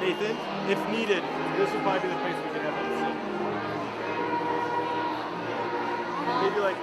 Nathan, if needed, this would probably be the place we can have them sit. Maybe like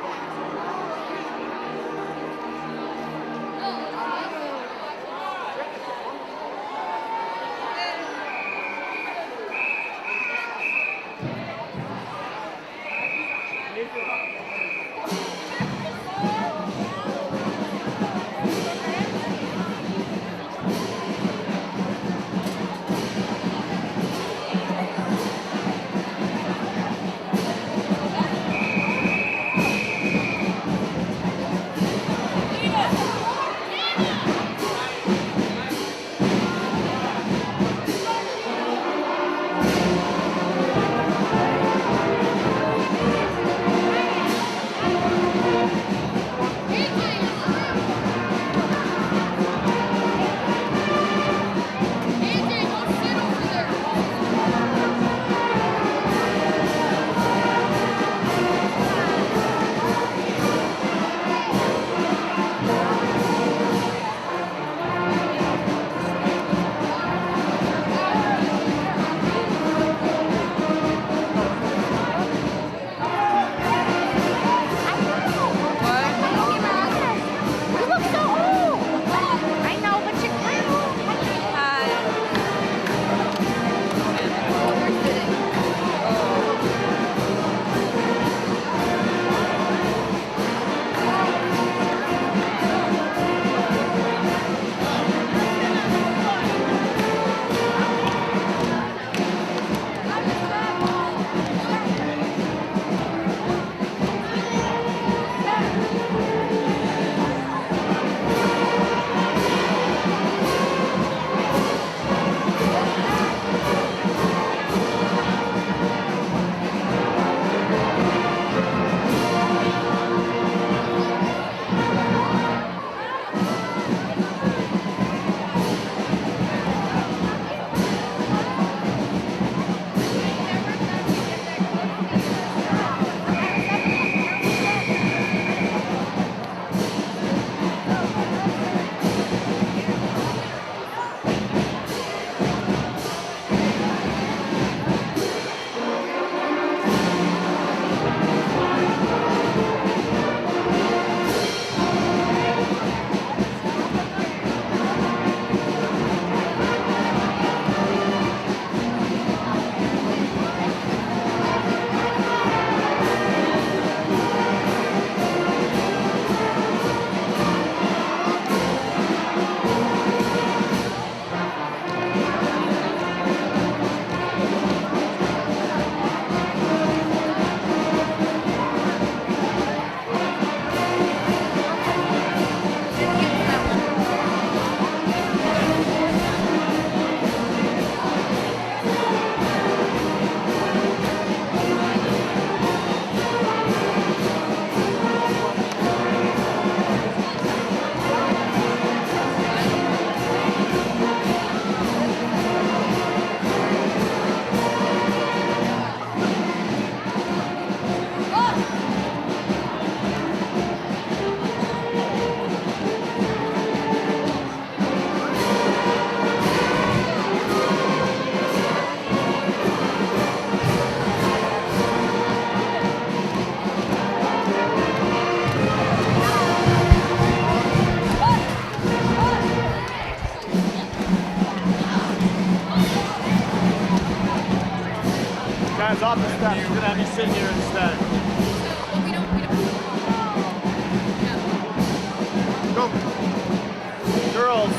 off the steps. We're gonna have you sit here instead. Go. Girls.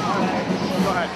All right. Go ahead.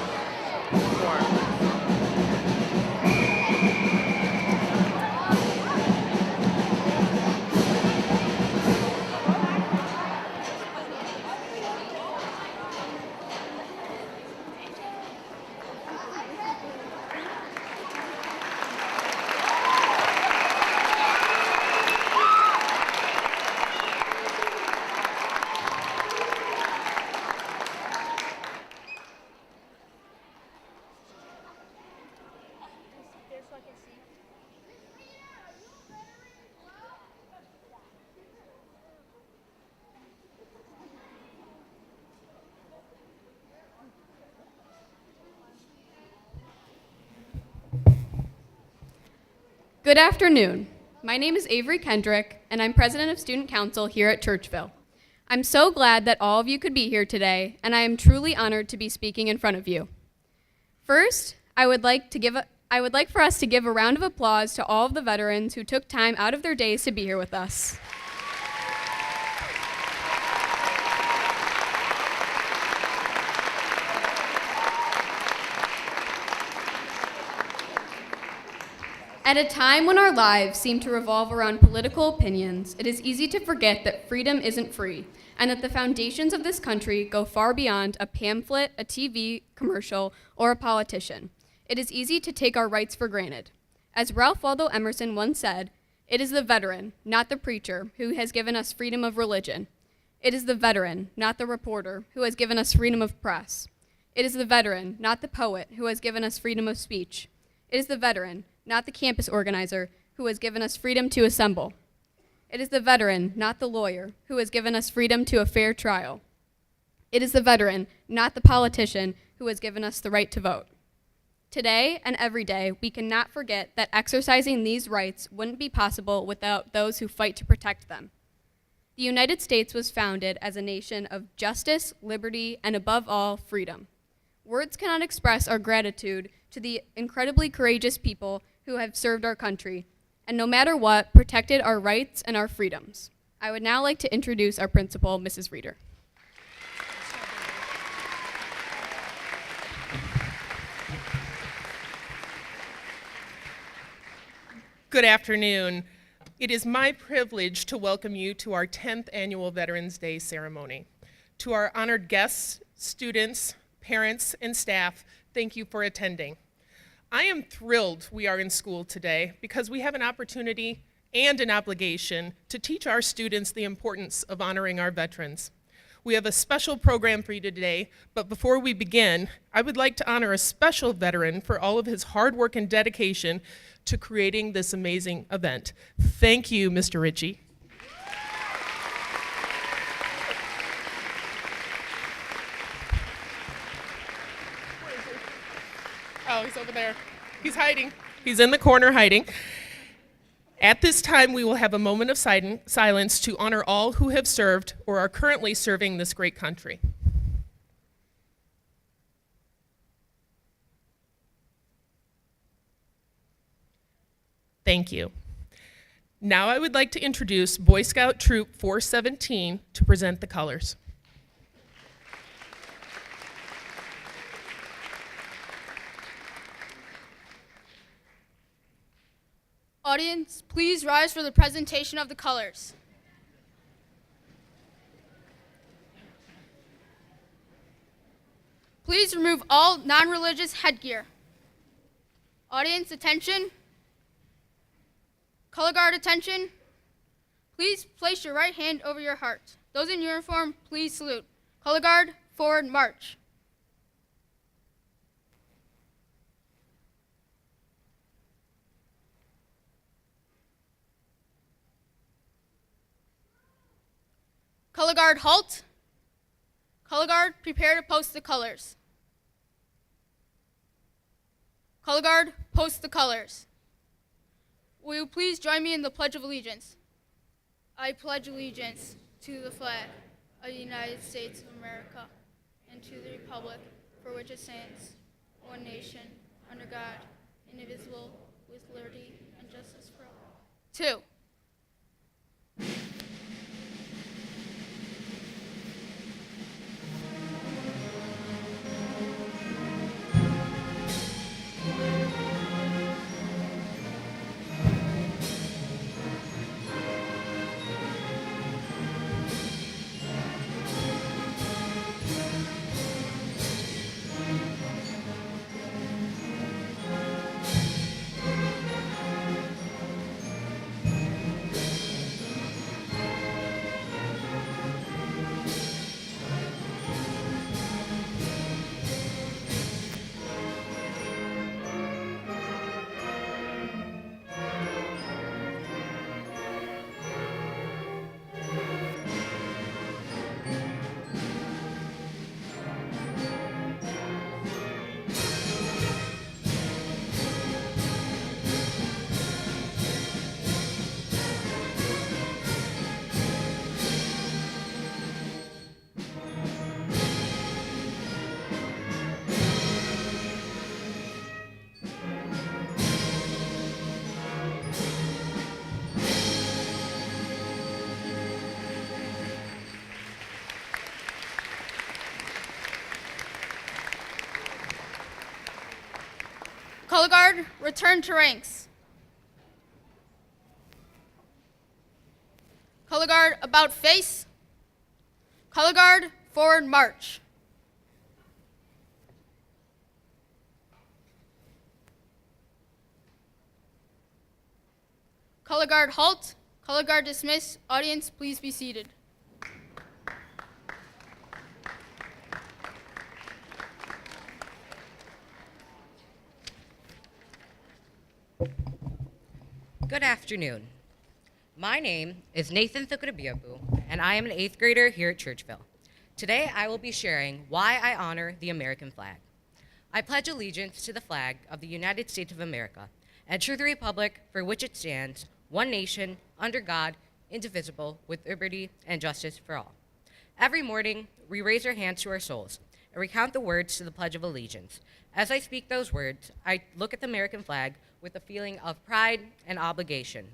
Good afternoon. My name is Avery Kendrick, and I'm president of Student Council here at Churchville. I'm so glad that all of you could be here today, and I am truly honored to be speaking in front of you. First, I would like for us to give a round of applause to all of the veterans who took time out of their days to be here with us. At a time when our lives seem to revolve around political opinions, it is easy to forget that freedom isn't free, and that the foundations of this country go far beyond a pamphlet, a TV commercial, or a politician. It is easy to take our rights for granted. As Ralph Waldo Emerson once said, "It is the veteran, not the preacher, who has given us freedom of religion. It is the veteran, not the reporter, who has given us freedom of press. It is the veteran, not the poet, who has given us freedom of speech. It is the veteran, not the campus organizer, who has given us freedom to assemble. It is the veteran, not the lawyer, who has given us freedom to a fair trial. It is the veteran, not the politician, who has given us the right to vote." Today and every day, we cannot forget that exercising these rights wouldn't be possible without those who fight to protect them. The United States was founded as a nation of justice, liberty, and above all, freedom. Words cannot express our gratitude to the incredibly courageous people who have served our country, and no matter what, protected our rights and our freedoms. I would now like to introduce our principal, Mrs. Reeder. Good afternoon. It is my privilege to welcome you to our 10th annual Veterans Day ceremony. To our honored guests, students, parents, and staff, thank you for attending. I am thrilled we are in school today because we have an opportunity and an obligation to teach our students the importance of honoring our veterans. We have a special program for you today, but before we begin, I would like to honor a special veteran for all of his hard work and dedication to creating this amazing event. Thank you, Mr. Ritchie. Oh, he's over there. He's hiding. He's in the corner hiding. At this time, we will have a moment of silence to honor all who have served or are currently serving this great country. Thank you. Now I would like to introduce Boy Scout Troop 417 to present the colors. Audience, please rise for the presentation of the colors. Please remove all non-religious headgear. Audience, attention. Color guard, attention. Please place your right hand over your heart. Those in uniform, please salute. Color guard, forward march. Color guard, halt. Color guard, prepare to post the colors. Color guard, post the colors. Will you please join me in the Pledge of Allegiance? I pledge allegiance to the flag of the United States of America and to the republic for which it stands, one nation, under God, indivisible, with liberty and justice for all. 2. Color guard, return to ranks. Color guard, about face. Color guard, forward march. Color guard, halt. Color guard, dismiss. Audience, please be seated. Good afternoon. My name is Nathan Thukudabiabu, and I am an 8th grader here at Churchville. Today, I will be sharing why I honor the American flag. I pledge allegiance to the flag of the United States of America and to the republic for which it stands, one nation, under God, indivisible, with liberty and justice for all. Every morning, we raise our hands to our souls and recount the words to the Pledge of Allegiance. As I speak those words, I look at the American flag with a feeling of pride and obligation.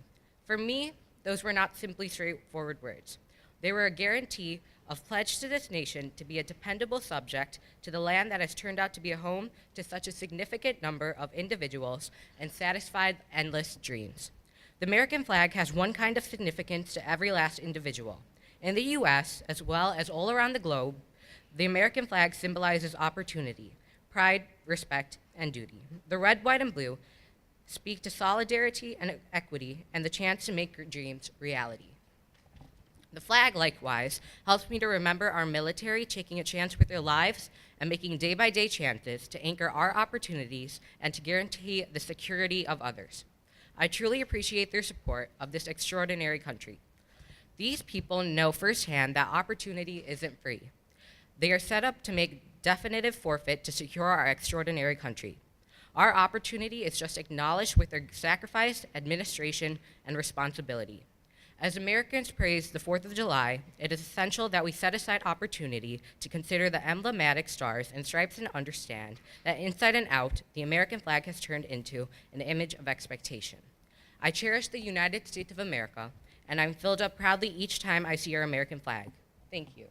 For me, those were not simply straightforward words. They were a guarantee of pledge to this nation to be a dependable subject to the land that has turned out to be a home to such a significant number of individuals and satisfied endless dreams. The American flag has one kind of significance to every last individual. In the U.S., as well as all around the globe, the American flag symbolizes opportunity, pride, respect, and duty. The red, white, and blue speak to solidarity and equity and the chance to make your dreams reality. The flag, likewise, helps me to remember our military taking a chance with their lives and making day-by-day chances to anchor our opportunities and to guarantee the security of others. I truly appreciate their support of this extraordinary country. These people know firsthand that opportunity isn't free. They are set up to make definitive forfeit to secure our extraordinary country. Our opportunity is just acknowledged with their sacrifice, administration, and responsibility. As Americans praise the 4th of July, it is essential that we set aside opportunity to consider the emblematic stars and stripes and understand that inside and out, the American flag has turned into an image of expectation. I cherish the United States of America, and I'm filled up proudly each time I see our American flag. Thank you.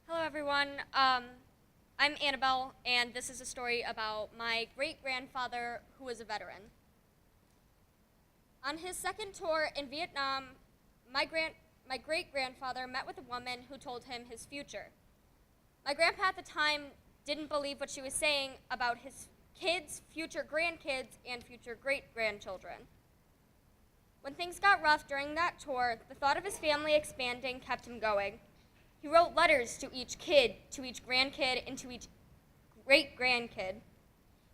Hello, everyone. I'm Annabelle, and this is a story about my great-grandfather who was a veteran. On his second tour in Vietnam, my great-grandfather met with a woman who told him his future. My grandpa at the time didn't believe what she was saying about his kids, future grandkids, and future great-grandchildren. When things got rough during that tour, the thought of his family expanding kept him going. He wrote letters to each kid, to each grandkid, and to each great-grandkid,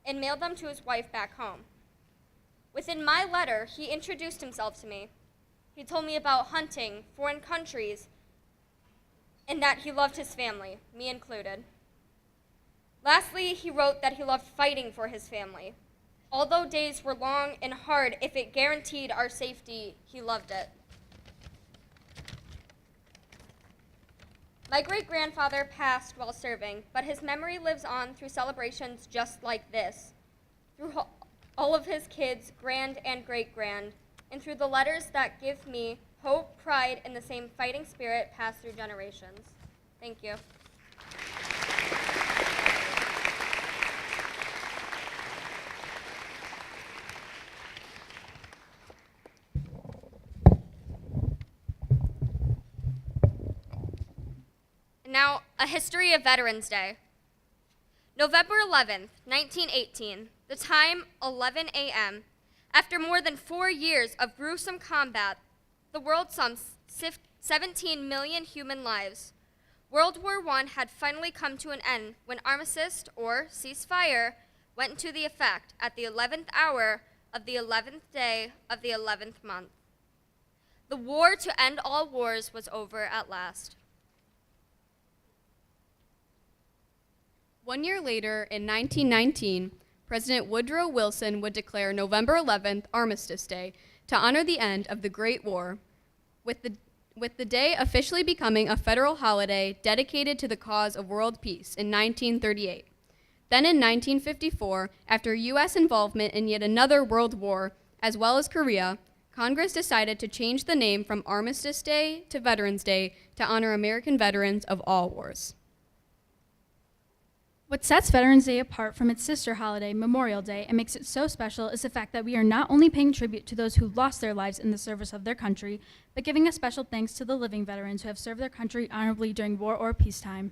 and mailed them to his wife back home. Within my letter, he introduced himself to me. He told me about hunting, foreign countries, and that he loved his family, me included. Lastly, he wrote that he loved fighting for his family. Although days were long and hard, if it guaranteed our safety, he loved it. My great-grandfather passed while serving, but his memory lives on through celebrations just like this, through all of his kids, grand and great-grand, and through the letters that give me hope, pride, and the same fighting spirit passed through generations. Thank you. Now, a history of Veterans Day. November 11th, 1918, the time 11 a.m. After more than 4 years of gruesome combat, the world summed 17 million human lives. World War I had finally come to an end when armistice, or ceasefire, went into the effect at the 11th hour of the 11th day of the 11th month. The war to end all wars was over at last. 1 year later, in 1919, President Woodrow Wilson would declare November 11th Armistice Day to honor the end of the Great War. With the with the day officially becoming a federal holiday dedicated to the cause of world peace in 1938. Then in 1954, after U.S. involvement in yet another world war, as well as Korea, Congress decided to change the name from Armistice Day to Veterans Day to honor American veterans of all wars. What sets Veterans Day apart from its sister holiday, Memorial Day, and makes it so special is the fact that we are not only paying tribute to those who lost their lives in the service of their country, but giving a special thanks to the living veterans who have served their country honorably during war or peacetime.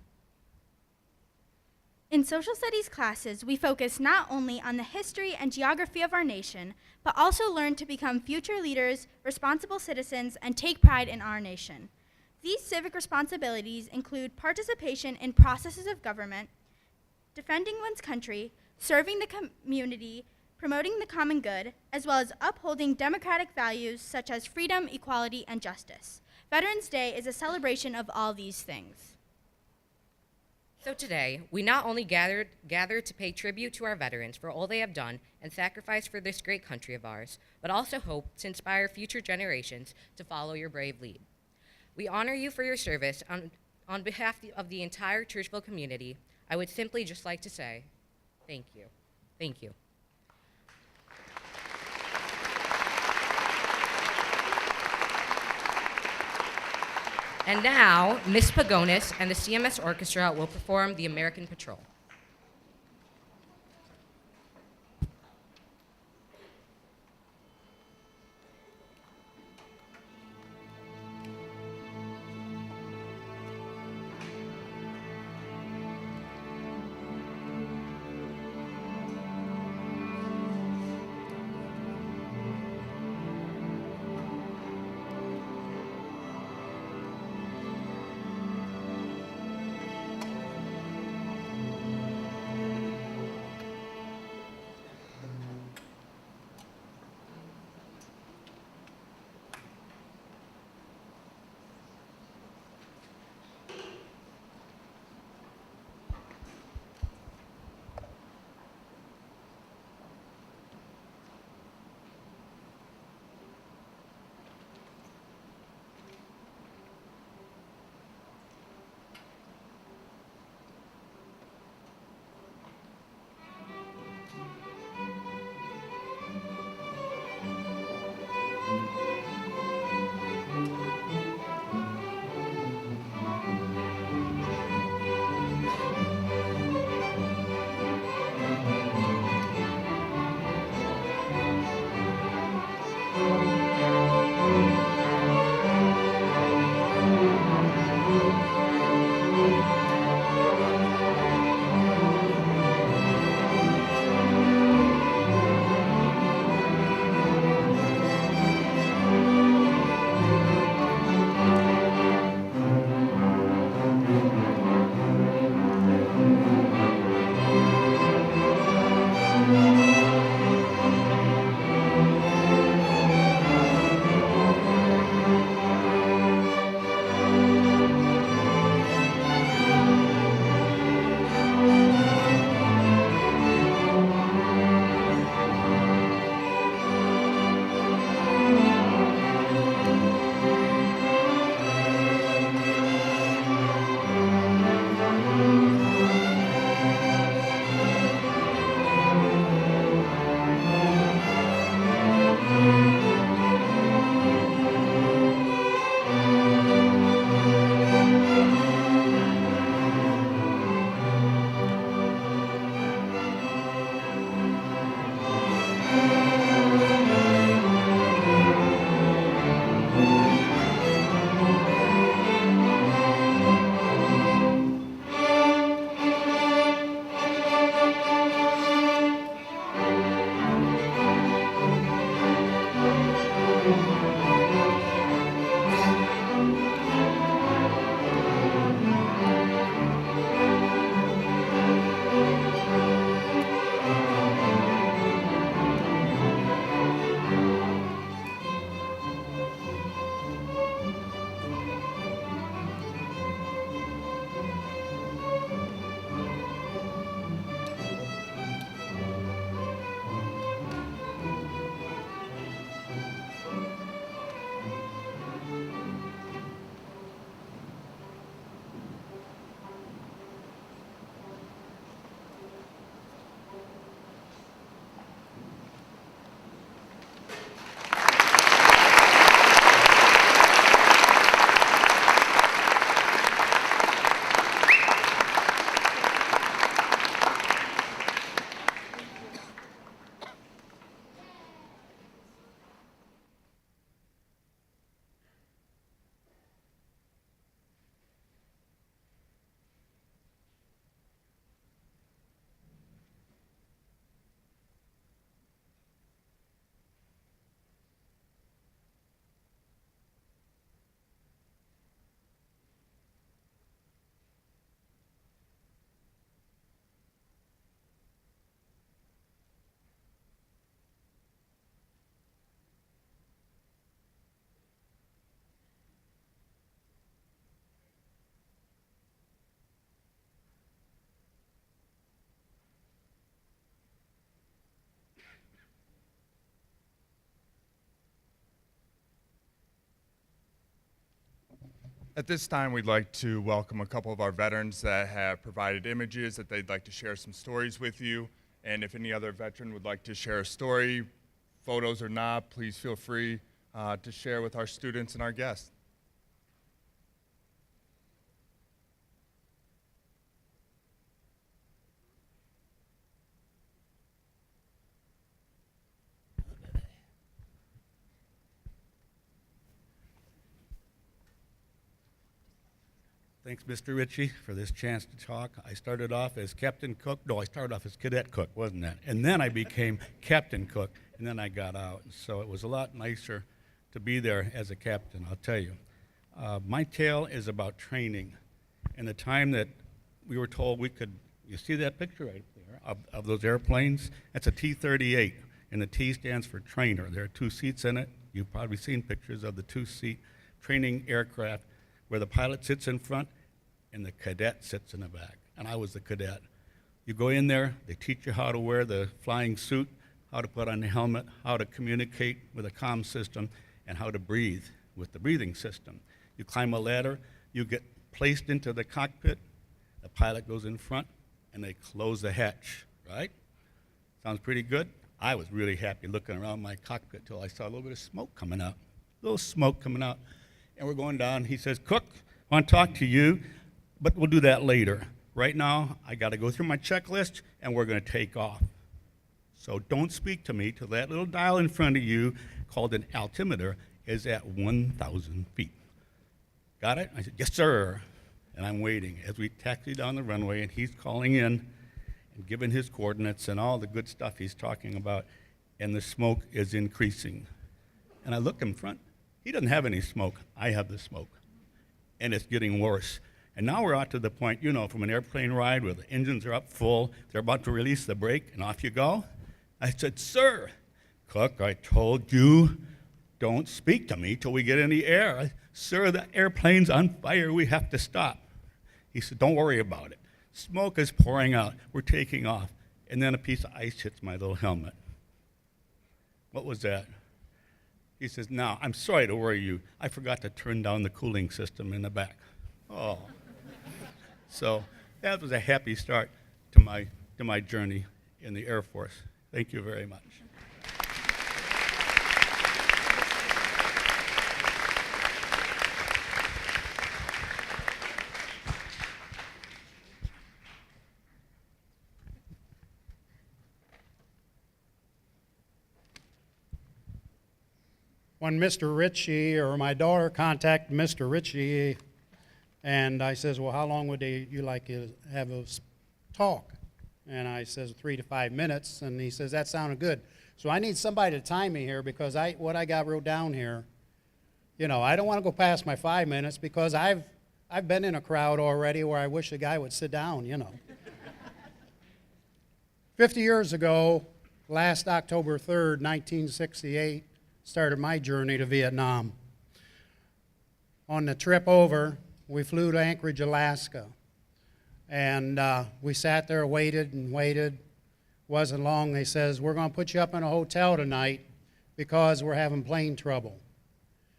In social studies classes, we focus not only on the history and geography of our nation, but also learn to become future leaders, responsible citizens, and take pride in our nation. These civic responsibilities include participation in processes of government, defending one's country, serving the community, promoting the common good, as well as upholding democratic values such as freedom, equality, and justice. Veterans Day is a celebration of all these things. So today, we not only gathered to pay tribute to our veterans for all they have done and sacrificed for this great country of ours, but also hope to inspire future generations to follow your brave lead. We honor you for your service. On behalf of the entire Churchville community, I would simply just like to say, thank you. Thank you. And now, Ms. Pagonis and the CMS Orchestra will perform the American Patrol. At this time, we'd like to welcome a couple of our veterans that have provided images that they'd like to share some stories with you. And if any other veteran would like to share a story, photos or not, please feel free to share with our students and our guests. Thanks, Mr. Ritchie, for this chance to talk. I started off as Captain Cook. No, I started off as Cadet Cook, wasn't that? And then I became Captain Cook, and then I got out. So it was a lot nicer to be there as a captain, I'll tell you. My tale is about training. And the time that we were told we could, you see that picture right there of those airplanes? That's a T-38, and the T stands for trainer. There are 2 seats in it. You've probably seen pictures of the 2-seat training aircraft where the pilot sits in front and the cadet sits in the back, and I was the cadet. You go in there, they teach you how to wear the flying suit, how to put on the helmet, how to communicate with a comm system, and how to breathe with the breathing system. You climb a ladder, you get placed into the cockpit, the pilot goes in front, and they close the hatch, right? Sounds pretty good? I was really happy looking around my cockpit till I saw a little bit of smoke coming out, and we're going down. He says, "Cook, I want to talk to you, but we'll do that later. Right now, I got to go through my checklist, and we're going to take off. So don't speak to me till that little dial in front of you, called an altimeter, is at 1,000 feet. Got it?" I said, "Yes, sir." And I'm waiting as we taxi down the runway, and he's calling in and giving his coordinates and all the good stuff he's talking about, and the smoke is increasing. And I look in front. He doesn't have any smoke. I have the smoke. And it's getting worse. And now we're out to the point, you know, from an airplane ride where the engines are up full, they're about to release the brake, and off you go. I said, "Sir, Cook, I told you, don't speak to me till we get in the air. Sir, the airplane's on fire, we have to stop." He said, "Don't worry about it. Smoke is pouring out, we're taking off." And then a piece of ice hits my little helmet. What was that? He says, "Now, I'm sorry to worry you. I forgot to turn down the cooling system in the back." Oh. So that was a happy start to my journey in the Air Force. Thank you very much. When Mr. Ritchie or my daughter contacted Mr. Ritchie, and I says, "Well, how long would you like to have us talk?" And I says, 3 to 5 minutes, and he says, "That sounded good." So I need somebody to time me here, because what I got wrote down here, you know, I don't want to go past my 5 minutes, because I've been in a crowd already where I wish a guy would sit down, you know. 50 years ago, last October 3rd, 1968, started my journey to Vietnam. On the trip over, we flew to Anchorage, Alaska, and we sat there, waited and waited. Wasn't long, they says, "We're going to put you up in a hotel tonight because we're having plane trouble."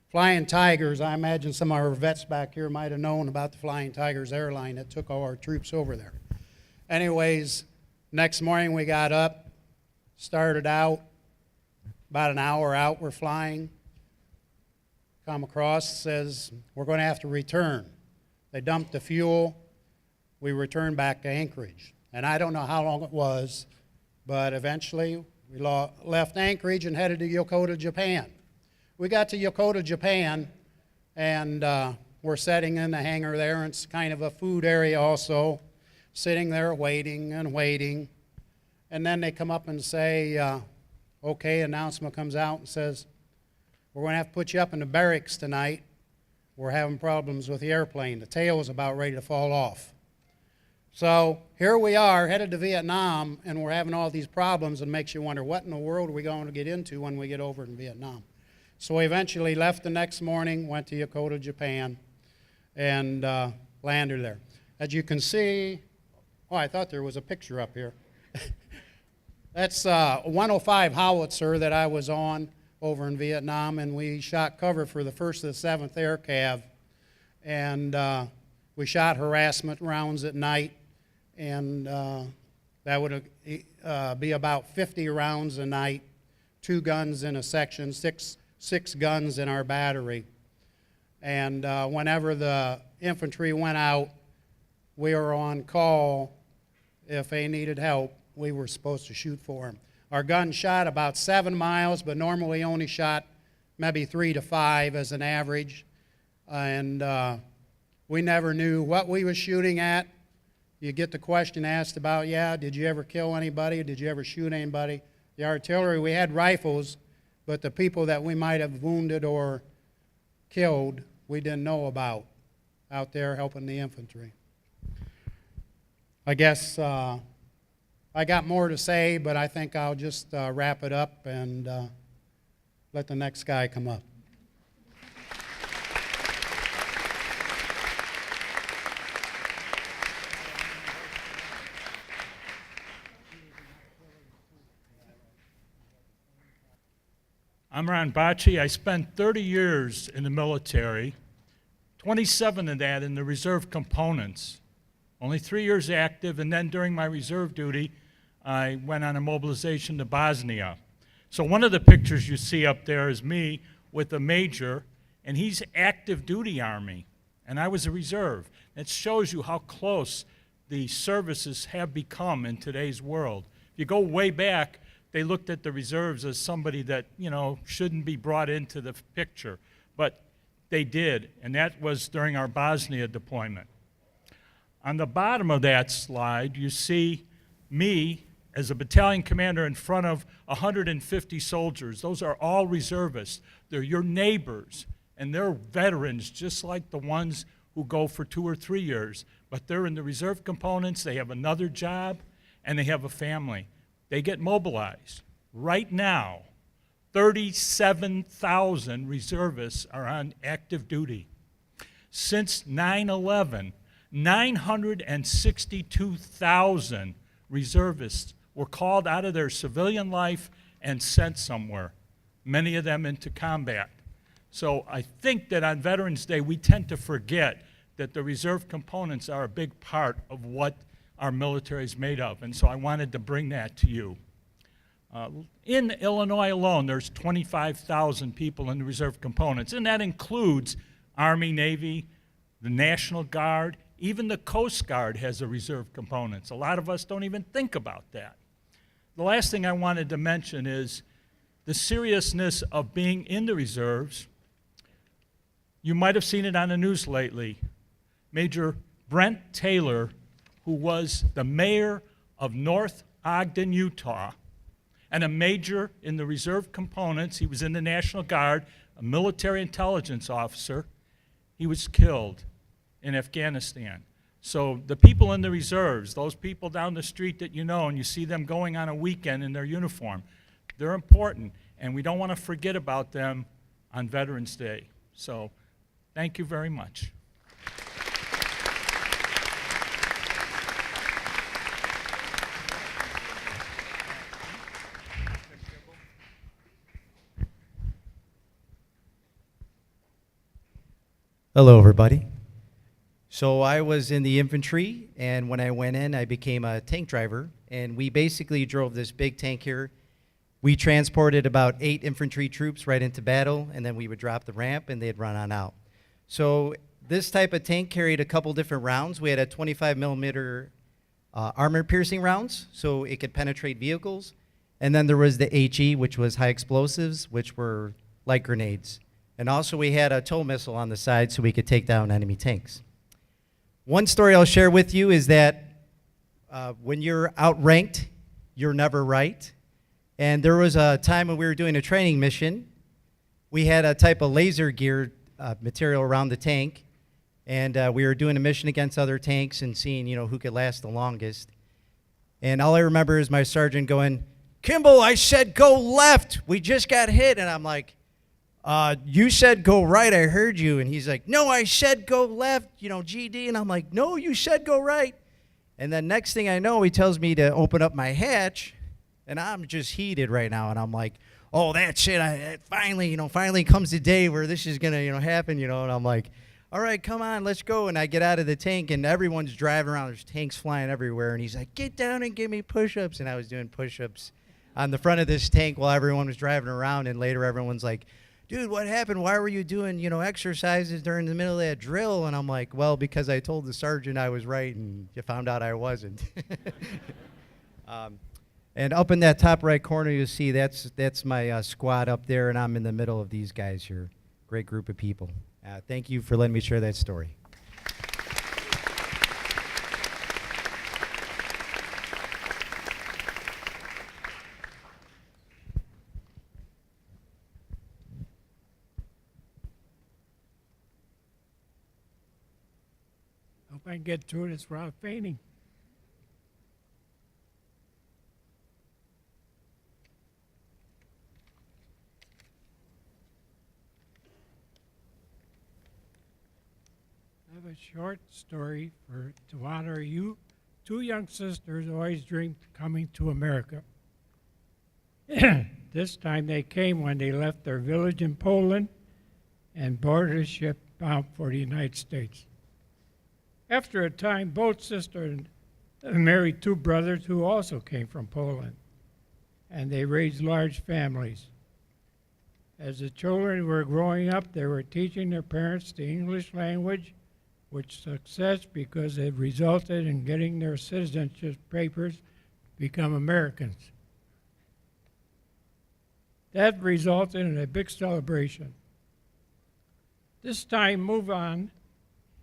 Flying Tigers, I imagine some of our vets back here might have known about the Flying Tigers airline that took all our troops over there. Anyways, next morning we got up, started out, about an hour out we're flying, come across, says, "We're going to have to return." They dumped the fuel. We returned back to Anchorage. And I don't know how long it was, but eventually we left Anchorage and headed to Yokota, Japan. We got to Yokota, Japan, and we're sitting in the hangar there, and it's kind of a food area also, sitting there waiting and waiting. And then they come up and say, okay, announcement comes out and says, "We're going to have to put you up in the barracks tonight. We're having problems with the airplane. The tail is about ready to fall off." So here we are, headed to Vietnam, and we're having all these problems, and makes you wonder, what in the world are we going to get into when we get over in Vietnam? So we eventually left the next morning, went to Yokota, Japan, and landed there. As you can see, oh, I thought there was a picture up here. That's a 105 howitzer that I was on over in Vietnam, and we shot cover for the 1st of the 7th Air Cav. and we shot harassment rounds at night, and that would be about 50 rounds a night, 2 guns in a section, six guns in our battery. And whenever the infantry went out, we were on call. If they needed help, we were supposed to shoot for them. Our gun shot about 7 miles, but normally only shot maybe 3 to 5 as an average. And we never knew what we were shooting at. You get the question asked about, yeah, did you ever kill anybody? Did you ever shoot anybody? The artillery, we had rifles, but the people that we might have wounded or killed, we didn't know about out there helping the infantry. I guess I got more to say, but I think I'll just wrap it up and let the next guy come up. I'm Ron Bocci. I spent 30 years in the military, 27 of that in the reserve components. Only 3 years active, and then during my reserve duty, I went on a mobilization to Bosnia. So one of the pictures you see up there is me with a major, and he's active duty Army, and I was a reserve. It shows you how close the services have become in today's world. If you go way back, they looked at the reserves as somebody that, you know, shouldn't be brought into the picture. But they did, and that was during our Bosnia deployment. On the bottom of that slide, you see me as a battalion commander in front of 150 soldiers. Those are all reservists. They're your neighbors, and they're veterans just like the ones who go for 2 or 3 years. But they're in the reserve components, they have another job, and they have a family. They get mobilized. Right now, 37,000 reservists are on active duty. Since 9/11, 962,000 reservists were called out of their civilian life and sent somewhere, many of them into combat. So I think that on Veterans Day, we tend to forget that the reserve components are a big part of what our military is made of, and so I wanted to bring that to you. In Illinois alone, there's 25,000 people in the reserve components, and that includes Army, Navy, the National Guard, even the Coast Guard has a reserve components. A lot of us don't even think about that. The last thing I wanted to mention is the seriousness of being in the reserves. You might have seen it on the news lately. Major Brent Taylor, who was the mayor of North Ogden, Utah, and a major in the reserve components. He was in the National Guard, a military intelligence officer. He was killed in Afghanistan. So the people in the reserves, those people down the street that you know, and you see them going on a weekend in their uniform, they're important, and we don't want to forget about them on Veterans Day. So thank you very much. Hello, everybody. So I was in the infantry, and when I went in, I became a tank driver, and we basically drove this big tank here. We transported about 8 infantry troops right into battle, and then we would drop the ramp, and they'd run on out. So this type of tank carried a couple different rounds. We had a 25 millimeter armor-piercing rounds, so it could penetrate vehicles. And then there was the HE, which was high explosives, which were light grenades. And also we had a tow missile on the side so we could take down enemy tanks. One story I'll share with you is that when you're outranked, you're never right. And there was a time when we were doing a training mission. We had a type of laser gear material around the tank, and we were doing a mission against other tanks and seeing, you know, who could last the longest. And all I remember is my sergeant going, "Kimball, I said go left. We just got hit." And I'm like, "You said go right, I heard you." And he's like, "No, I said go left, you know, GD." And I'm like, "No, you said go right." And then next thing I know, he tells me to open up my hatch, and I'm just heated right now. And I'm like, "Oh, that's it. Finally, finally comes the day where this is gonna, happen, And I'm like, all right, come on, let's go. And I get out of the tank, and everyone's driving around. There's tanks flying everywhere. And he's like, get down and give me push-ups. And I was doing push-ups on the front of this tank while everyone was driving around. And later everyone's like, dude, what happened? Why were you doing, exercises during the middle of that drill? And I'm like, well, because I told the sergeant I was right, and you found out I wasn't. And up in that top right corner, you see that's my squad up there, and I'm in the middle of these guys here. Great group of people. Thank you for letting me share that story. Hope I can get through this without fainting. I have a short story to honor you. Two young sisters always dreamed of coming to America. This time they came when they left their village in Poland and boarded a ship bound for the United States. After a time, both sisters married two brothers who also came from Poland, and they raised large families. As the children were growing up, they were teaching their parents the English language, which success because it resulted in getting their citizenship papers to become Americans. That resulted in a big celebration. This time, move on.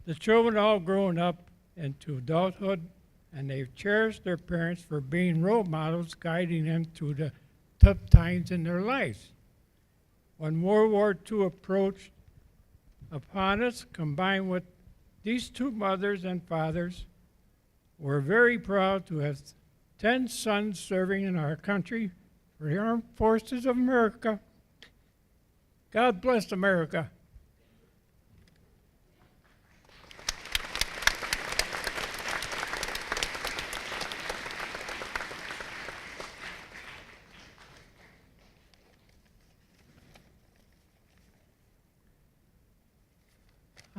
The children all grown up into adulthood, and they've cherished their parents for being role models, guiding them through the tough times in their lives. When World War II approached upon us, combined with these two mothers and fathers, we're very proud to have 10 sons serving in our country for the Armed Forces of America. God bless America.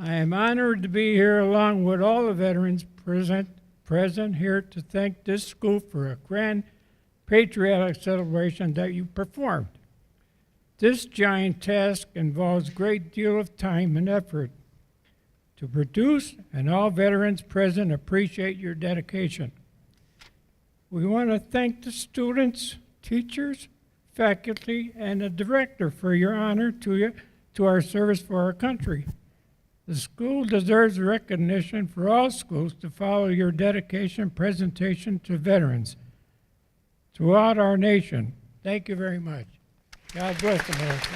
I am honored to be here along with all the veterans present here to thank this school for a grand patriotic celebration that you performed. This giant task involves a great deal of time and effort to produce, and all veterans present appreciate your dedication. We want to thank the students, teachers, faculty, and the director for your honor to our service for our country. The school deserves recognition for all schools to follow your dedication presentation to veterans throughout our nation. Thank you very much. God bless America.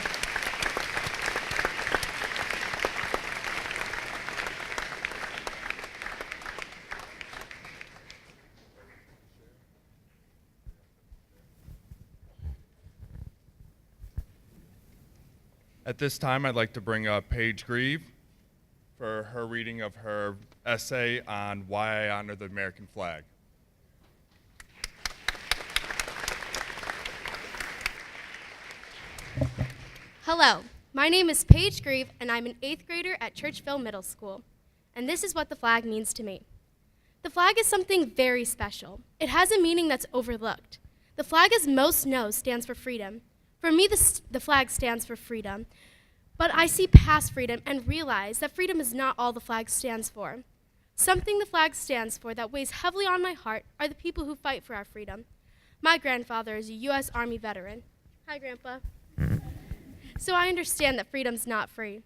At this time, I'd like to bring up Paige Grieve for her reading of her essay on why I honor the American flag. Hello, my name is Paige Grieve, and I'm an 8th grader at Churchville Middle School. And this is what the flag means to me. The flag is something very special. It has a meaning that's overlooked. The flag, as most know, stands for freedom. For me, the flag stands for freedom. But I see past freedom and realize that freedom is not all the flag stands for. Something the flag stands for that weighs heavily on my heart are the people who fight for our freedom. My grandfather is a U.S. Army veteran. Hi, Grandpa. So I understand that freedom's not free.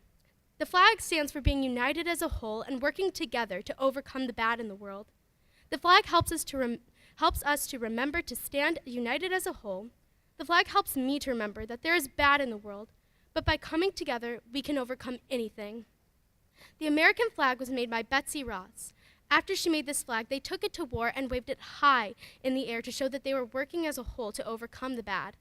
The flag stands for being united as a whole and working together to overcome the bad in the world. The flag helps us to remember to stand united as a whole. The flag helps me to remember that there is bad in the world, but by coming together, we can overcome anything. The American flag was made by Betsy Ross. After she made this flag, they took it to war and waved it high in the air to show that they were working as a whole to overcome the bad.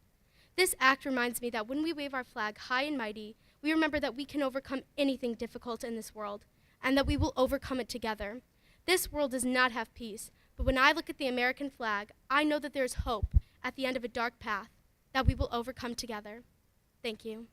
This act reminds me that when we wave our flag high and mighty, we remember that we can overcome anything difficult in this world, and that we will overcome it together. This world does not have peace, but when I look at the American flag, I know that there is hope at the end of a dark path, that we will overcome together. Thank you.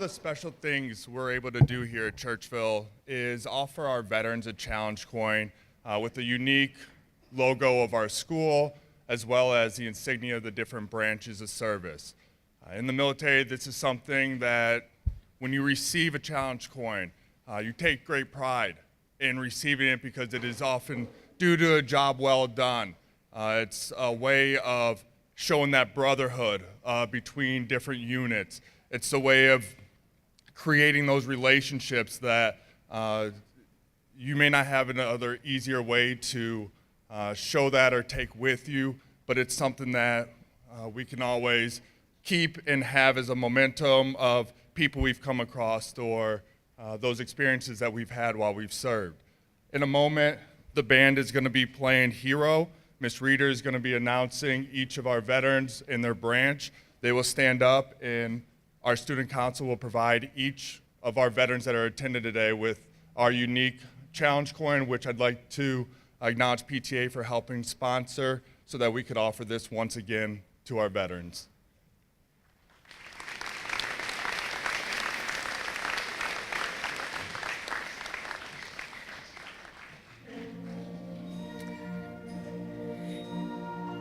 the special things we're able to do here at Churchville is offer our veterans a challenge coin with the unique logo of our school, as well as the insignia of the different branches of service. In the military, this is something that when you receive a challenge coin, you take great pride in receiving it because it is often due to a job well done. It's a way of showing that brotherhood between different units. It's a way of creating those relationships that you may not have another easier way to show that or take with you, but it's something that we can always keep and have as a momentum of people we've come across or those experiences that we've had while we've served. In a moment, the band is going to be playing Hero. Miss Reader is going to be announcing each of our veterans in their branch. They will stand up, and our student council will provide each of our veterans that are attending today with our unique challenge coin, which I'd like to acknowledge PTA for helping sponsor so that we could offer this once again to our veterans.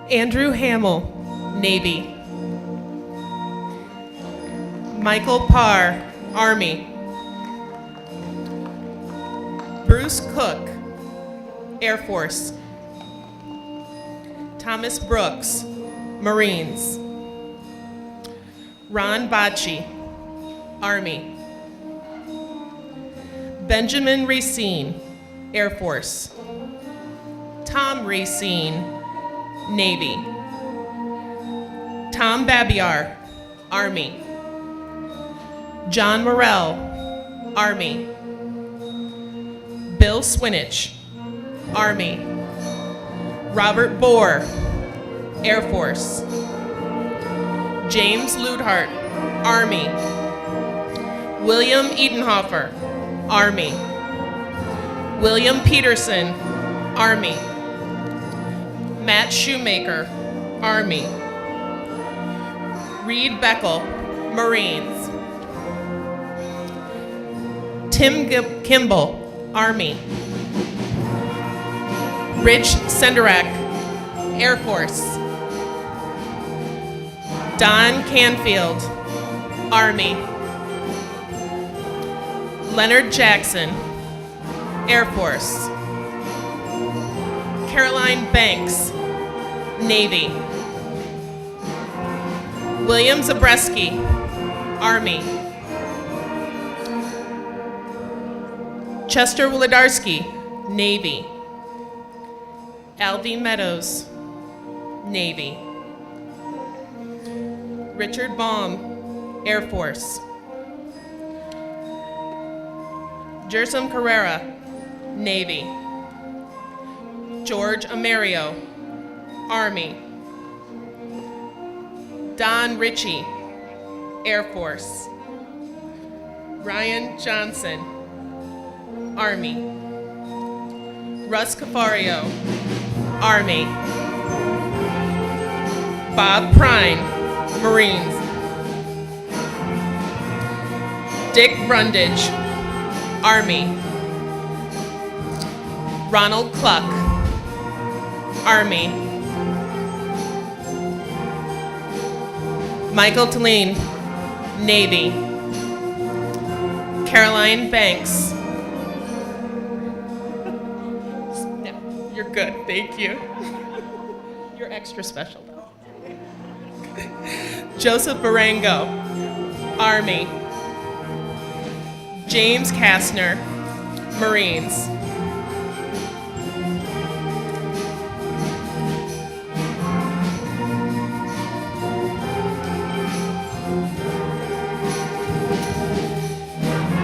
Andrew Hamill, Navy. Michael Parr, Army. Bruce Cook, Air Force. Thomas Brooks, Marines. Ron Bocci, Army. Benjamin Racine, Air Force. Tom Racine, Navy. Tom Babiar, Army. John Morrell, Army. Bill Swinich, Army. Robert Bohr, Air Force. James Ludhart, Army. William Edenhofer, Army. William Peterson, Army. Matt Shoemaker, Army. Reed Beckel, Marines. Tim Kimball, Army. Rich Senderak, Air Force. Don Canfield, Army. Leonard Jackson, Air Force. Caroline Banks, Navy. William Zabreski, Army. Chester Wolodarski, Navy. Alvy Meadows, Navy. Richard Baum, Air Force. Jersom Carrera, Navy. George Amerio, Army. Don Ritchie, Air Force. Ryan Johnson, Army. Russ Cafario, Army. Bob Prine, Marines. Dick Brundage, Army. Ronald Cluck, Army. Michael Talene, Navy. Caroline Banks. No, you're good, thank you. You're extra special though. Joseph Barango, Army. James Kastner, Marines.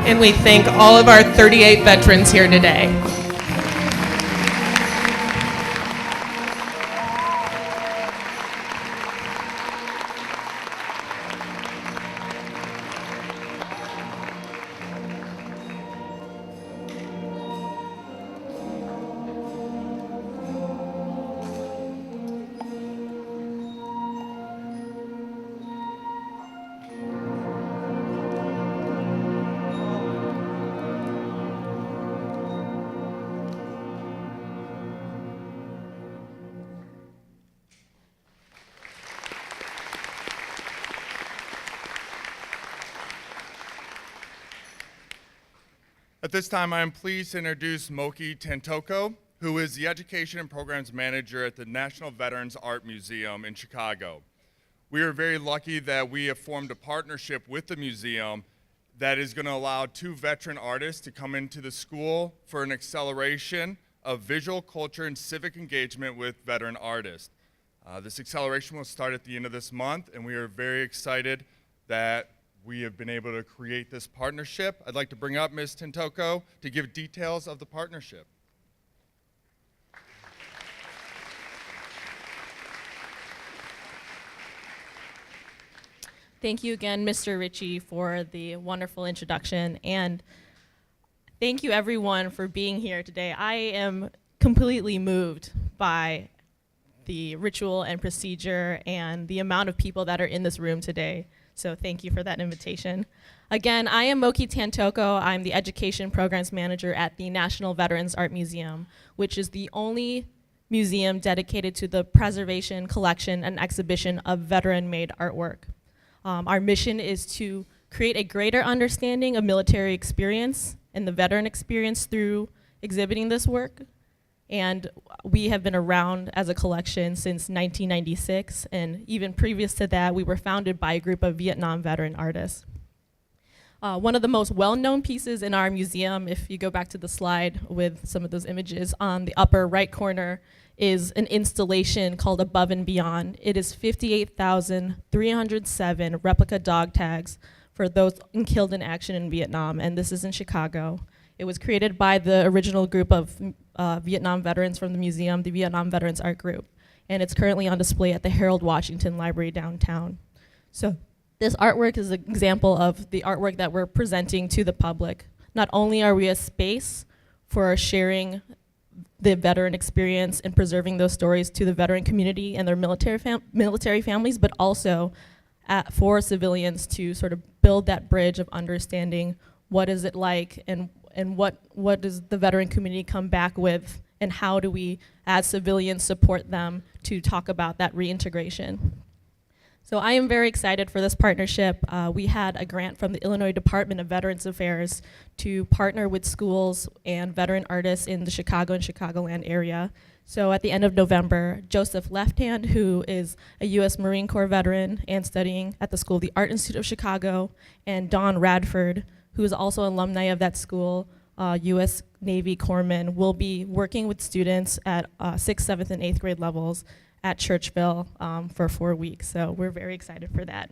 And we thank all of our 38 veterans here today. At this time, I am pleased to introduce Moki Tantoko, who is the Education and Programs Manager at the National Veterans Art Museum in Chicago. We are very lucky that we have formed a partnership with the museum that is going to allow 2 veteran artists to come into the school for an acceleration of visual culture and civic engagement with veteran artists. This acceleration will start at the end of this month, and we are very excited that we have been able to create this partnership. I'd like to bring up Ms. Tantoko to give details of the partnership. Thank you again, Mr. Ritchie, for the wonderful introduction, and thank you everyone for being here today. I am completely moved by the ritual and procedure and the amount of people that are in this room today. So thank you for that invitation. Again, I am Moki Tantoko. I'm the Education Programs Manager at the National Veterans Art Museum, which is the only museum dedicated to the preservation, collection, and exhibition of veteran-made artwork. Our mission is to create a greater understanding of military experience and the veteran experience through exhibiting this work. And we have been around as a collection since 1996, and even previous to that, we were founded by a group of Vietnam veteran artists. One of the most well-known pieces in our museum, if you go back to the slide with some of those images, on the upper right corner is an installation called Above and Beyond. It is 58,307 replica dog tags for those killed in action in Vietnam, and this is in Chicago. It was created by the original group of Vietnam veterans from the museum, the Vietnam Veterans Art Group, and it's currently on display at the Harold Washington Library downtown. So this artwork is an example of the artwork that we're presenting to the public. Not only are we a space for sharing the veteran experience and preserving those stories to the veteran community and their military families, but also for civilians to sort of build that bridge of understanding what is it like and what does the veteran community come back with, and how do we as civilians support them to talk about that reintegration. So I am very excited for this partnership. We had a grant from the Illinois Department of Veterans Affairs to partner with schools and veteran artists in the Chicago and Chicagoland area. So at the end of November, Joseph Lefthand, who is a U.S. Marine Corps veteran and studying at the School of the Art Institute of Chicago, and Don Radford, who is also an alumni of that school, U.S. Navy Corpsman, will be working with students at 6th, 7th, and 8th grade levels at Churchville for 4 weeks. So we're very excited for that.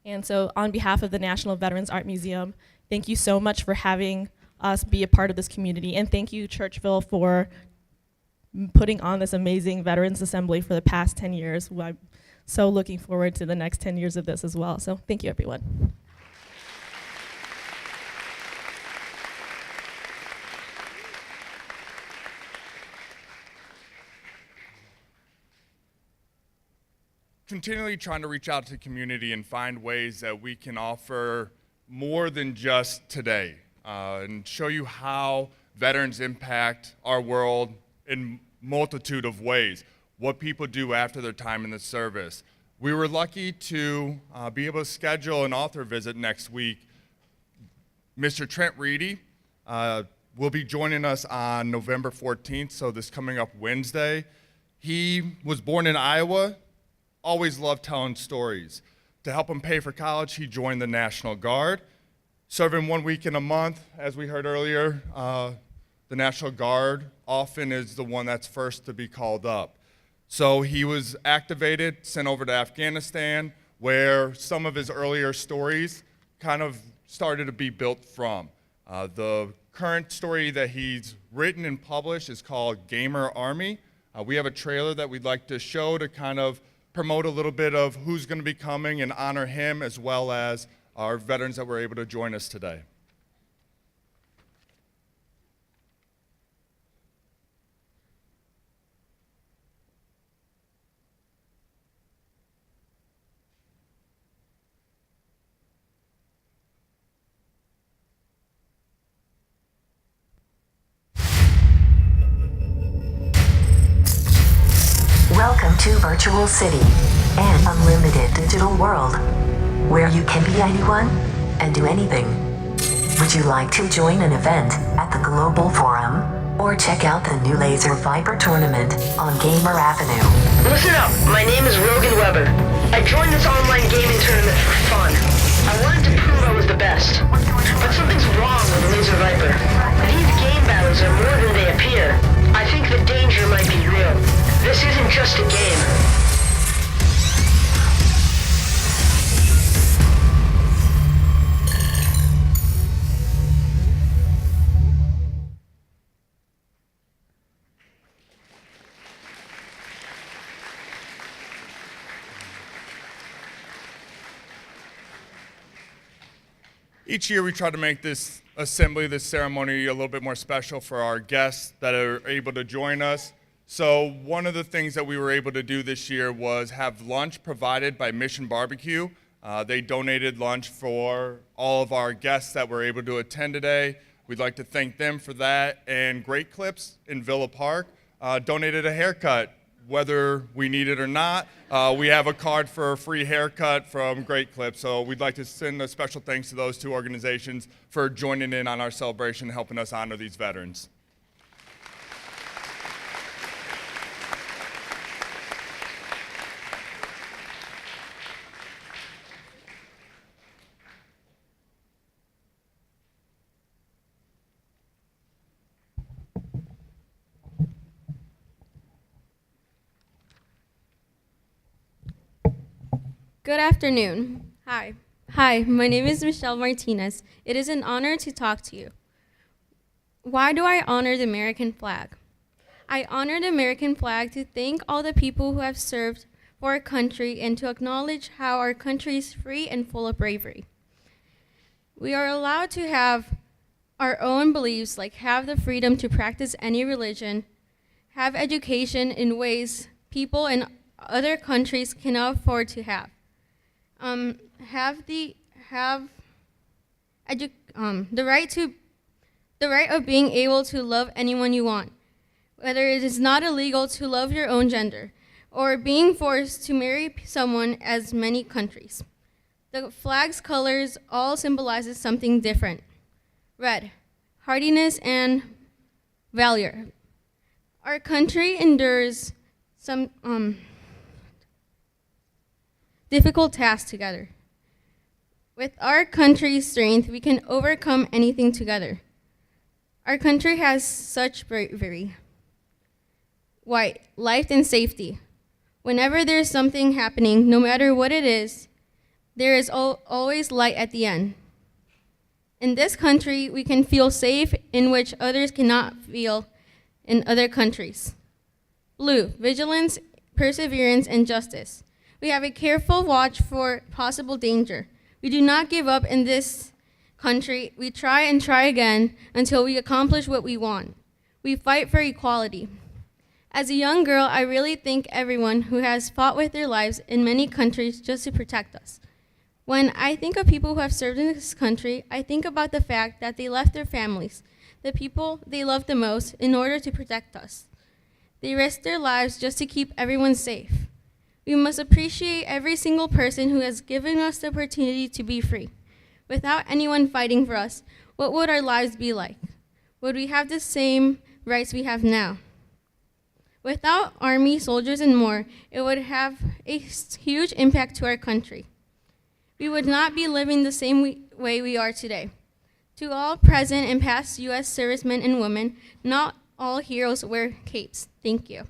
And so on behalf of the National Veterans Art Museum, thank you so much for having us be a part of this community. And thank you, Churchville, for putting on this amazing Veterans Assembly for the past 10 years. I'm so looking forward to the next 10 years of this as well. So thank you, everyone. Continually trying to reach out to the community and find ways that we can offer more than just today, and show you how veterans impact our world in multitude of ways, what people do after their time in the service. We were lucky to be able to schedule an author visit next week. Mr. Trent Reedy will be joining us on November 14th, so this coming up Wednesday. He was born in Iowa, always loved telling stories. To help him pay for college, he joined the National Guard, serving 1 week in a month. As we heard earlier, the National Guard often is the one that's first to be called up. So he was activated, sent over to Afghanistan, where some of his earlier stories kind of started to be built from. The current story that he's written and published is called Gamer Army. We have a trailer that we'd like to show to kind of promote a little bit of who's going to be coming and honor him, as well as our veterans that were able to join us today. Welcome to Virtual City, an unlimited digital world where you can be anyone and do anything. Would you like to join an event at the Global Forum? Or check out the new Laser Viper tournament on Gamer Avenue? Listen up, my name is Rogan Weber. I joined this online gaming tournament for fun. I wanted to prove I was the best. But something's wrong with Laser Viper. These game battles are more than they appear. I think the danger might be real. This isn't just a game. Each year we try to make this assembly, this ceremony, a little bit more special for our guests that are able to join us. So one of the things that we were able to do this year was have lunch provided by Mission Barbecue. They donated lunch for all of our guests that were able to attend today. We'd like to thank them for that. And Great Clips in Villa Park donated a haircut. Whether we need it or not, we have a card for a free haircut from Great Clips. So we'd like to send a special thanks to those two organizations for joining in on our celebration and helping us honor these veterans. Good afternoon. Hi. Hi, my name is Michelle Martinez. It is an honor to talk to you. Why do I honor the American flag? I honor the American flag to thank all the people who have served for our country and to acknowledge how our country is free and full of bravery. We are allowed to have our own beliefs, like have the freedom to practice any religion, have education in ways people in other countries cannot afford to have. The right of being able to love anyone you want, whether it is not illegal to love your own gender, or being forced to marry someone as many countries. The flag's colors all symbolizes something different. Red, hardiness and valor. Our country endures some difficult tasks together. With our country's strength, we can overcome anything together. Our country has such bravery. White, life and safety. Whenever there's something happening, no matter what it is, there is always light at the end. In this country, we can feel safe in which others cannot feel in other countries. Blue, vigilance, perseverance, and justice. We have a careful watch for possible danger. We do not give up in this country. We try and try again until we accomplish what we want. We fight for equality. As a young girl, I really thank everyone who has fought with their lives in many countries just to protect us. When I think of people who have served in this country, I think about the fact that they left their families, the people they love the most, in order to protect us. They risked their lives just to keep everyone safe. We must appreciate every single person who has given us the opportunity to be free. Without anyone fighting for us, what would our lives be like? Would we have the same rights we have now? Without army, soldiers, and more, it would have a huge impact to our country. We would not be living the same way we are today. To all present and past U.S. servicemen and women, not all heroes wear capes. Thank you.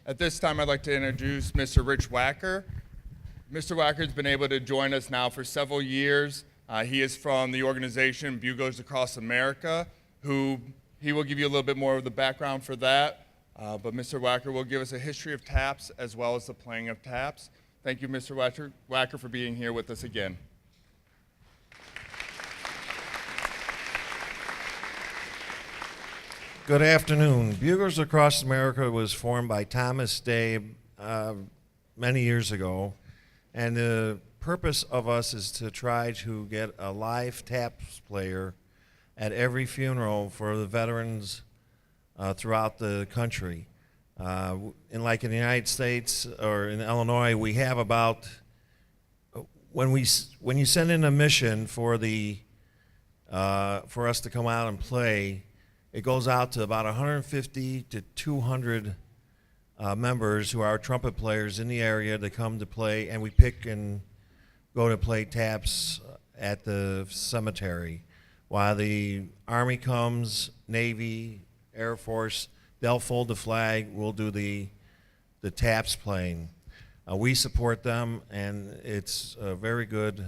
At this time, I'd like to introduce Mr. Rich Wacker. Mr. Wacker's been able to join us now for several years. He is from the organization Buglers Across America, who he will give you a little bit more of the background for that. But Mr. Wacker will give us a history of taps as well as the playing of taps. Thank you, Mr. Wacker, for being here with us again. Good afternoon. Buglers Across America was formed by Thomas Day many years ago, and the purpose of us is to try to get a live taps player at every funeral for the veterans throughout the country. In the United States or in Illinois, we have about, when you send in a mission for us to come out and play, it goes out to about 150 to 200 members who are trumpet players in the area to come to play, and we pick and go to play taps at the cemetery. While the Army comes, Navy, Air Force, they'll fold the flag, we'll do the taps playing. We support them, and it's very good.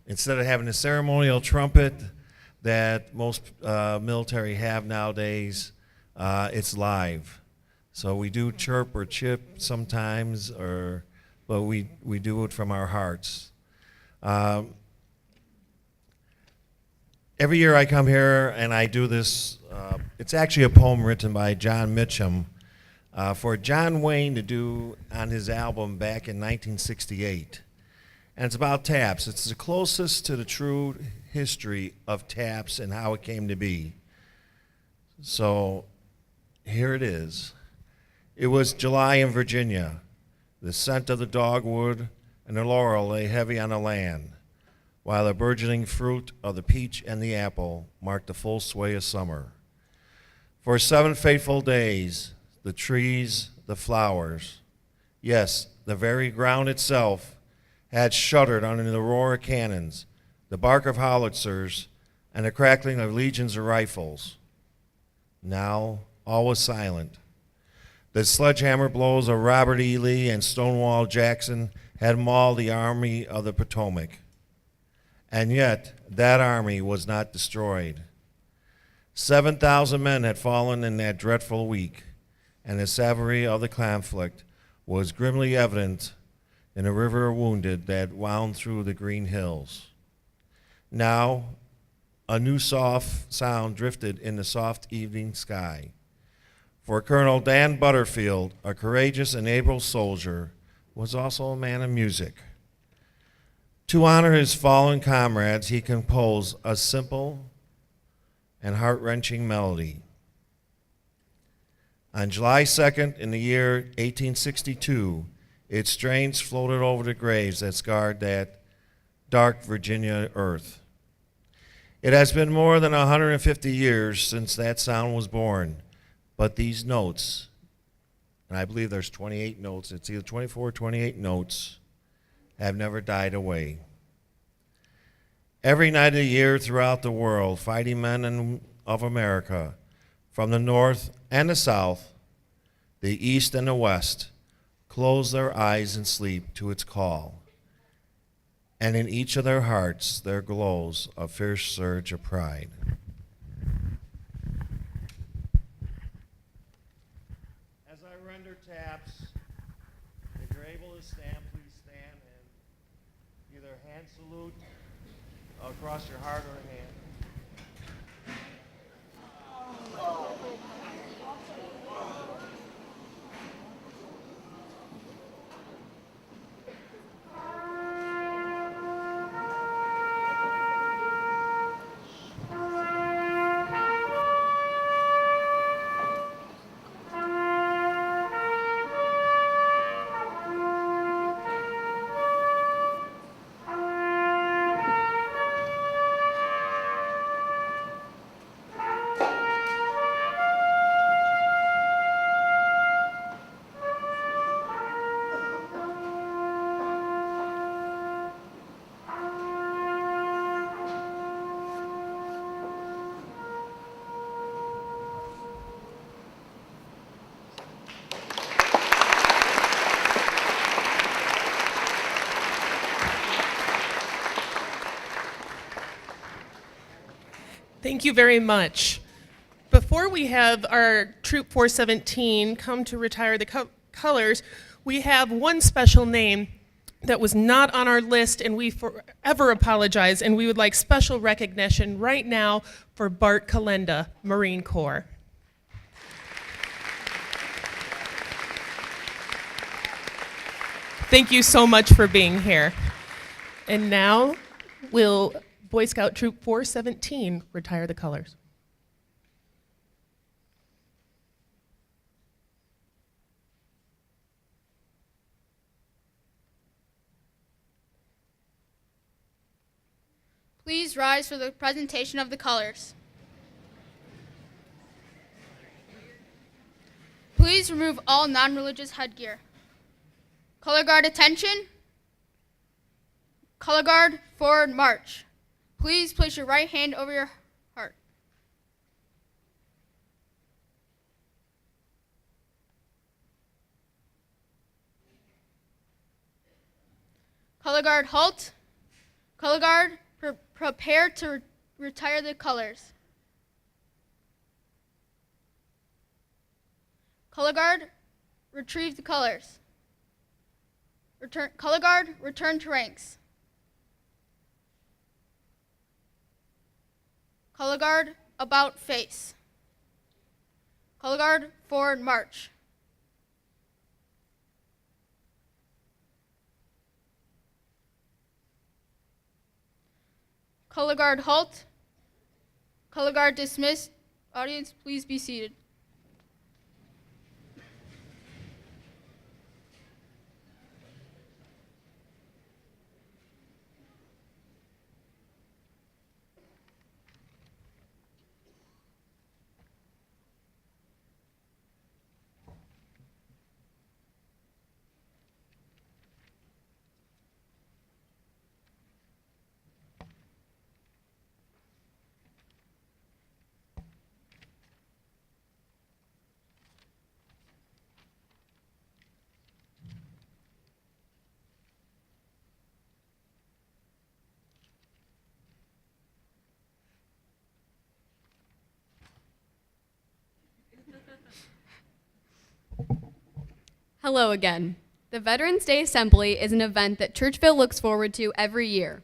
Instead of having a ceremonial trumpet that most military have nowadays, it's live. So we do chirp or chip sometimes, but we do it from our hearts. Every year I come here and I do this. It's actually a poem written by John Mitchum for John Wayne to do on his album back in 1968. And it's about taps. It's the closest to the true history of taps and how it came to be. So here it is. It was July in Virginia. The scent of the dogwood and the laurel lay heavy on the land, while the burgeoning fruit of the peach and the apple marked the full sway of summer. For 7 fateful days, the trees, the flowers, yes, the very ground itself, had shuddered under the roar of cannons, the bark of howitzers, and the crackling of legions of rifles. Now all was silent. The sledgehammer blows of Robert E. Lee and Stonewall Jackson had mauled the Army of the Potomac. And yet, that army was not destroyed. 7,000 men had fallen in that dreadful week, and the savagery of the conflict was grimly evident in a river of wounded that wound through the green hills. Now, a new soft sound drifted in the soft evening sky. For Colonel Dan Butterfield, a courageous and able soldier, was also a man of music. To honor his fallen comrades, he composed a simple and heart-wrenching melody. On July 2nd, in the year 1862, its strains floated over the graves that scarred that dark Virginia earth. It has been more than 150 years since that sound was born, but these notes, and I believe there's 28 notes, it's either 24 or 28 notes, have never died away. Every night of the year throughout the world, fighting men of America, from the north and the south, the east and the west, close their eyes in sleep to its call. And in each of their hearts there glows a fierce surge of pride. As I render taps, if you're able to stand, please stand and either hand salute across your heart or hand. Thank you very much. Before we have our Troop 417 come to retire the colors, we have one special name that was not on our list, and we forever apologize, and we would like special recognition right now for Bart Kalenda, Marine Corps. Thank you so much for being here. And now we'll Boy Scout Troop 417 retire the colors. Please rise for the presentation of the colors. Please remove all non-religious headgear. Color guard attention. Color guard forward march. Please place your right hand over your heart. Color guard halt. Color guard prepare to retire the colors. Color guard retrieve the colors. Color guard return to ranks. Color guard about face. Color guard forward march. Color guard halt. Color guard dismissed. Audience, please be seated. Hello again. The Veterans Day Assembly is an event that Churchville looks forward to every year.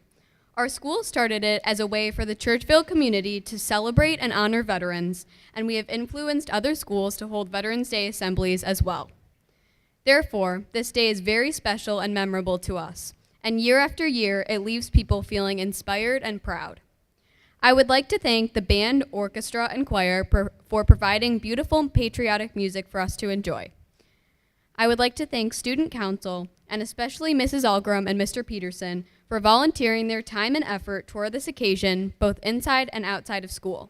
Our school started it as a way for the Churchville community to celebrate and honor veterans, and we have influenced other schools to hold Veterans Day assemblies as well. Therefore, this day is very special and memorable to us, and year after year, it leaves people feeling inspired and proud. I would like to thank the band, orchestra, and choir for providing beautiful patriotic music for us to enjoy. I would like to thank Student Council, and especially Mrs. Algram and Mr. Peterson, for volunteering their time and effort toward this occasion, both inside and outside of school.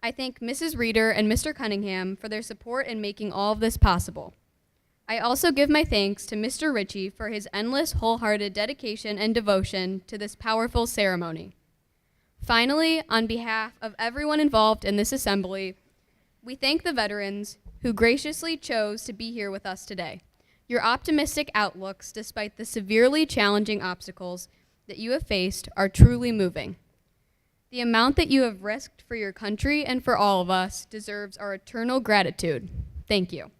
I thank Mrs. Reeder and Mr. Cunningham for their support in making all of this possible. I also give my thanks to Mr. Ritchie for his endless, wholehearted dedication and devotion to this powerful ceremony. Finally, on behalf of everyone involved in this assembly, we thank the veterans who graciously chose to be here with us today. Your optimistic outlooks, despite the severely challenging obstacles that you have faced, are truly moving. The amount that you have risked for your country and for all of us deserves our eternal gratitude. Thank you.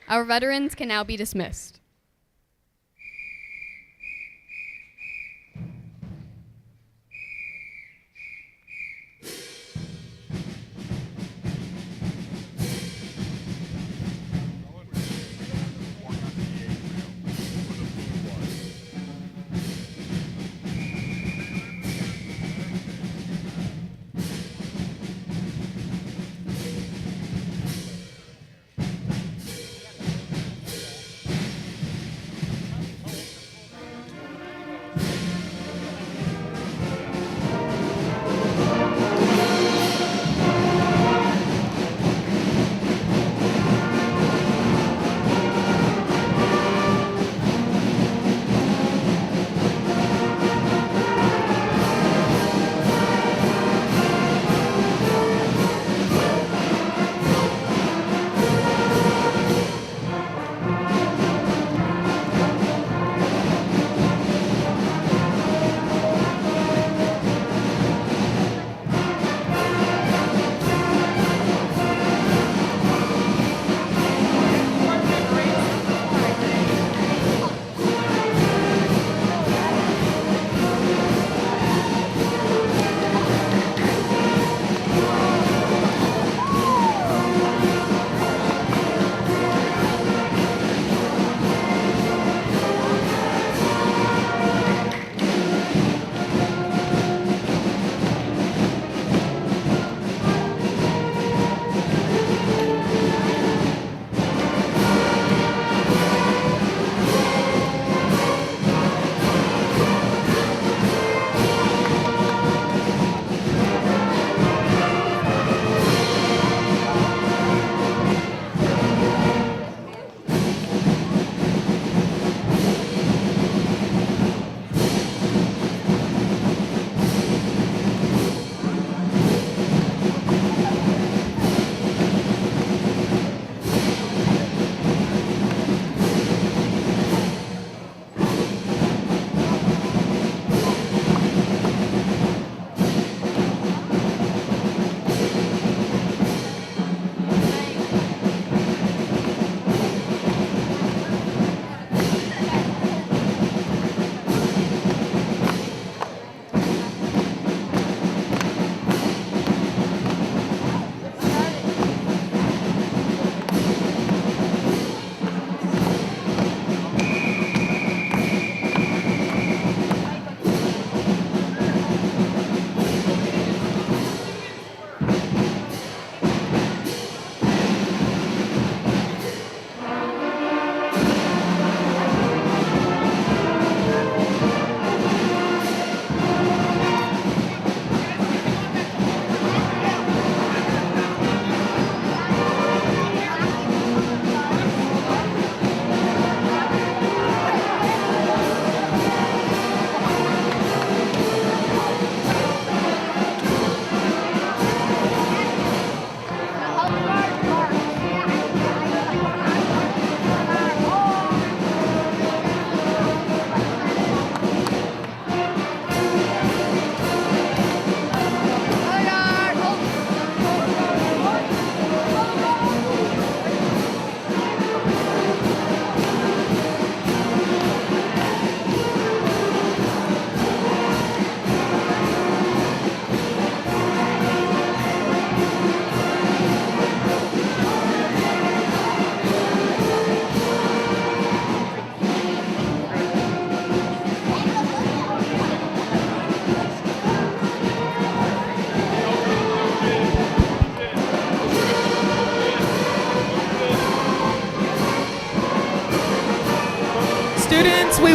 Our veterans can now be dismissed.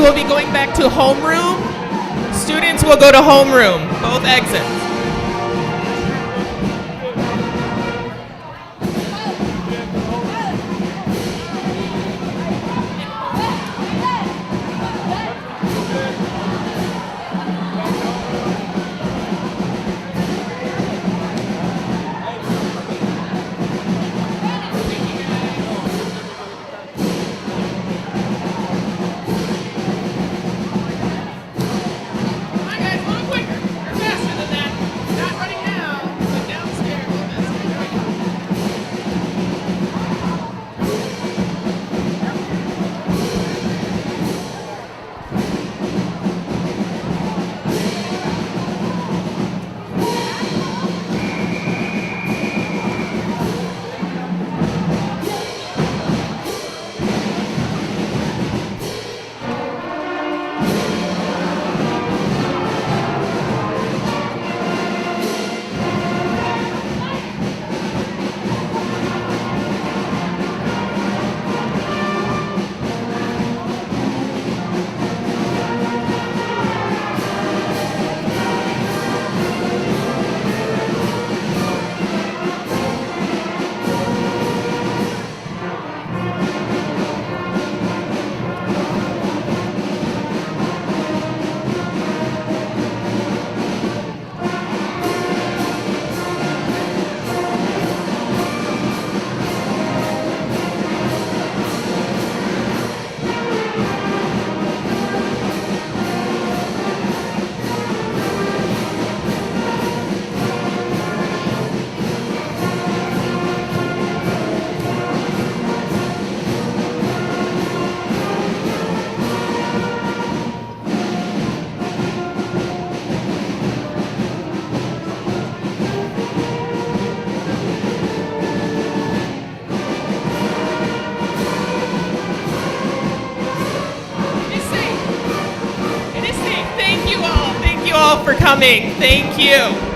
will be going back to homeroom. Students will go to homeroom, both exits. For coming. Thank you.